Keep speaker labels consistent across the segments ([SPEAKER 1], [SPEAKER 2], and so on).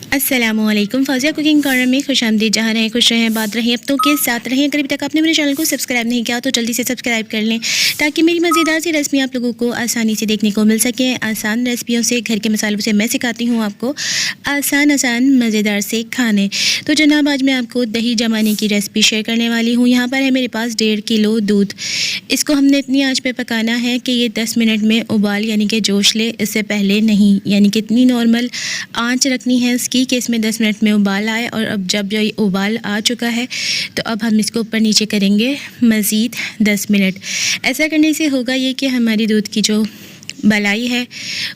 [SPEAKER 1] अस्सलामुअलैकुम। फ़ौज़िया cooking corner में खुशामदीद। जहाँ रहें खुश रहें, बात रहें अपनों के साथ रहें। अगर अभी तक आपने मेरे चैनल को सब्सक्राइब नहीं किया तो जल्दी से सब्सक्राइब कर लें ताकि मेरी मज़ेदार सी रेसिपी आप लोगों को आसानी से देखने को मिल सके। आसान रेसिपियों से, घर के मसालों से मैं सिखाती हूँ आपको आसान मज़ेदार से खाने। तो जनाब, आज मैं आपको दही जमाने की रेसिपी शेयर करने वाली हूँ। यहाँ पर है मेरे पास 1.5 किलो दूध। इसको हमने इतनी आँच पे पकाना है कि ये 10 मिनट में उबाल यानी कि जोश ले, इससे पहले नहीं। यानी कि इतनी नॉर्मल आँच रखनी है इसकी कि इसमें 10 मिनट में उबाल आए। और अब जब ये उबाल आ चुका है तो अब हम इसको ऊपर नीचे करेंगे मज़ीद 10 मिनट। ऐसा करने से होगा ये कि हमारी दूध की जो मलाई है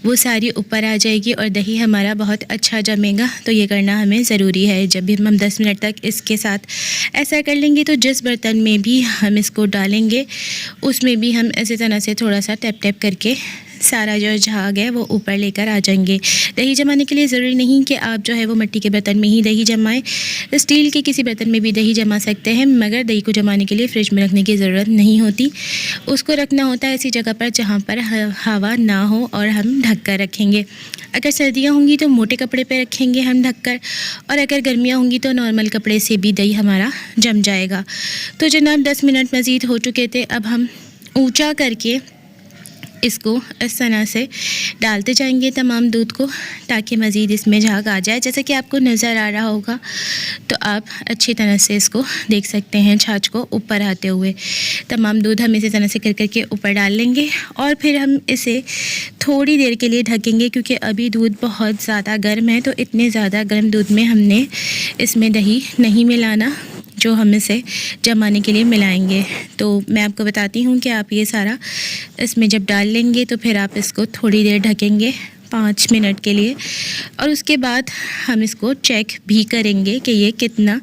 [SPEAKER 1] वो सारी ऊपर आ जाएगी और दही हमारा बहुत अच्छा जमेगा। तो ये करना हमें ज़रूरी है। जब भी हम 10 मिनट तक इसके साथ ऐसा कर लेंगे तो जिस बर्तन में भी हम इसको डालेंगे उसमें भी हम इसी तरह से थोड़ा सा टैप टैप करके सारा जो झाग है वो ऊपर लेकर आ जाएंगे। दही जमाने के लिए ज़रूरी नहीं कि आप जो है वो मिट्टी के बर्तन में ही दही जमाएं, स्टील के किसी बर्तन में भी दही जमा सकते हैं, मगर दही को जमाने के लिए फ्रिज में रखने की ज़रूरत नहीं होती। उसको रखना होता है ऐसी जगह पर जहाँ पर हवा ना हो और हम ढक कर रखेंगे। अगर सर्दियाँ होंगी तो मोटे कपड़े पर रखेंगे हम ढककर, और अगर गर्मियाँ होंगी तो नॉर्मल कपड़े से भी दही हमारा जम जाएगा। तो जनाब 10 मिनट मज़ीद हो चुके थे। अब हम ऊँचा करके इसको इस तरह से डालते जाएंगे तमाम दूध को ताकि मज़ीद इसमें झाग आ जाए। जैसे कि आपको नज़र आ रहा होगा तो आप अच्छी तरह से इसको देख सकते हैं, छाछ को ऊपर आते हुए। तमाम दूध हम इसी तरह से कर करके ऊपर डाल लेंगे और फिर हम इसे थोड़ी देर के लिए ढकेंगे, क्योंकि अभी दूध बहुत ज़्यादा गर्म है। तो इतने ज़्यादा गर्म दूध में हमने इसमें दही नहीं मिलाना जो हम इसे जमाने के लिए मिलाएंगे। तो मैं आपको बताती हूँ कि आप ये सारा इसमें जब डाल लेंगे तो फिर आप इसको थोड़ी देर ढकेंगे 5 मिनट के लिए, और उसके बाद हम इसको चेक भी करेंगे कि ये कितना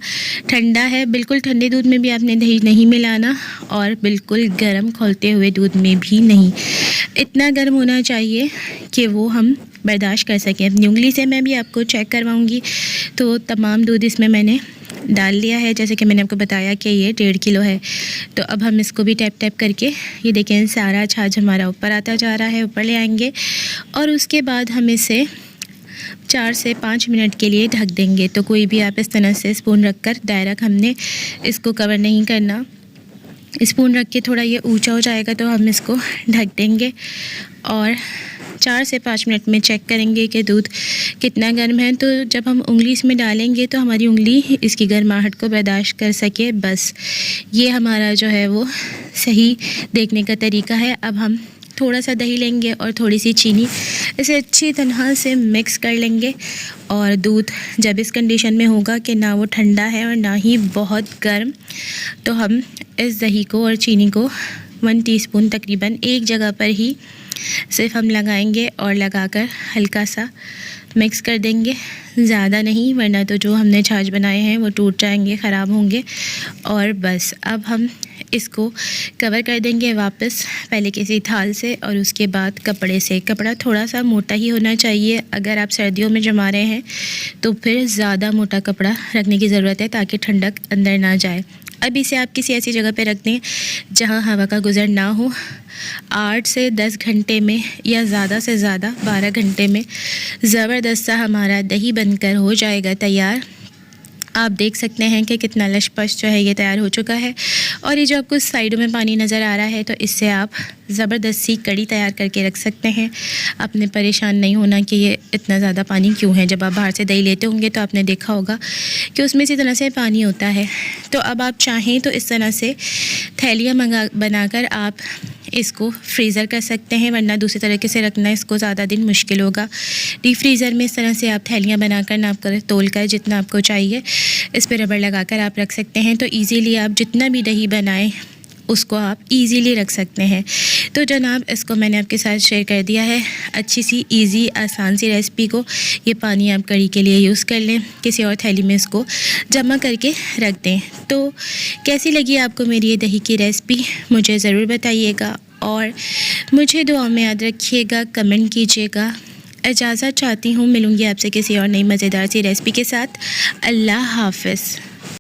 [SPEAKER 1] ठंडा है। बिल्कुल ठंडे दूध में भी आपने दही नहीं मिलाना और बिल्कुल गर्म खौलते हुए दूध में भी नहीं। इतना गर्म होना चाहिए कि वो हम बर्दाश्त कर सकें। अपनी उंगली से मैं भी आपको चेक करवाऊँगी। तो तमाम दूध इसमें मैंने डाल लिया है, जैसे कि मैंने आपको बताया कि ये 1.5 किलो है। तो अब हम इसको भी टैप टैप करके, ये देखें सारा छाछ हमारा ऊपर आता जा रहा है, ऊपर ले आएंगे और उसके बाद हम इसे 4 से 5 मिनट के लिए ढक देंगे। तो कोई भी आप इस तरह से स्पून रख कर, डायरेक्ट हमने इसको कवर नहीं करना, स्पून रख के थोड़ा ये ऊंचा हो जाएगा तो हम इसको ढक देंगे और 4 से 5 मिनट में चेक करेंगे कि दूध कितना गर्म है। तो जब हम उंगली इसमें डालेंगे तो हमारी उंगली इसकी गर्माहट को बर्दाश्त कर सके, बस ये हमारा जो है वो सही देखने का तरीका है। अब हम थोड़ा सा दही लेंगे और थोड़ी सी चीनी, इसे अच्छी तरह से मिक्स कर लेंगे। और दूध जब इस कंडीशन में होगा कि ना वो ठंडा है और ना ही बहुत गर्म, तो हम इस दही को और चीनी को 1 टीस्पून तकरीबन एक जगह पर ही सिर्फ हम लगाएंगे और लगाकर हल्का सा मिक्स कर देंगे, ज़्यादा नहीं, वरना तो जो हमने छाछ बनाए हैं वो टूट जाएंगे, ख़राब होंगे। और बस अब हम इसको कवर कर देंगे वापस, पहले किसी थाल से और उसके बाद कपड़े से। कपड़ा थोड़ा सा मोटा ही होना चाहिए। अगर आप सर्दियों में जमा रहे हैं तो फिर ज़्यादा मोटा कपड़ा रखने की ज़रूरत है ताकि ठंडक अंदर ना जाए। अब इसे आप किसी ऐसी जगह पे रख दें जहाँ हवा का गुज़र ना हो। 8 से 10 घंटे में या ज़्यादा से ज़्यादा 12 घंटे में ज़बरदस्त सा हमारा दही बनकर हो जाएगा तैयार। आप देख सकते हैं कि कितना लशपश जो है ये तैयार हो चुका है। और ये जो आपको साइडों में पानी नज़र आ रहा है तो इससे आप ज़बरदस्त सी कड़ी तैयार करके रख सकते हैं। आपने परेशान नहीं होना कि ये इतना ज़्यादा पानी क्यों है। जब आप बाहर से दही लेते होंगे तो आपने देखा होगा कि उसमें इसी तरह से पानी होता है। तो अब आप चाहें तो इस तरह से थैलियाँ बनाकर आप इसको फ्रीज़र कर सकते हैं, वरना दूसरी तरीके से रखना इसको ज़्यादा दिन मुश्किल होगा। डीप फ्रीज़र में इस तरह से आप थैलियाँ बनाकर नाप कर तोल कर जितना आपको चाहिए इस पर रबड़ लगाकर आप रख सकते हैं। तो इजीली आप जितना भी दही बनाएं उसको आप इजीली रख सकते हैं। तो जनाब, इसको मैंने आपके साथ शेयर कर दिया है, अच्छी सी इजी आसान सी रेसिपी को। ये पानी आप कड़ी के लिए यूज़ कर लें, किसी और थैली में इसको जमा करके रख दें। तो कैसी लगी आपको मेरी ये दही की रेसिपी मुझे ज़रूर बताइएगा और मुझे दुआ में याद रखिएगा, कमेंट कीजिएगा। इजाज़त चाहती हूँ, मिलूँगी आपसे किसी और नई मज़ेदार सी रेसिपी के साथ। अल्लाह हाफ़िज़।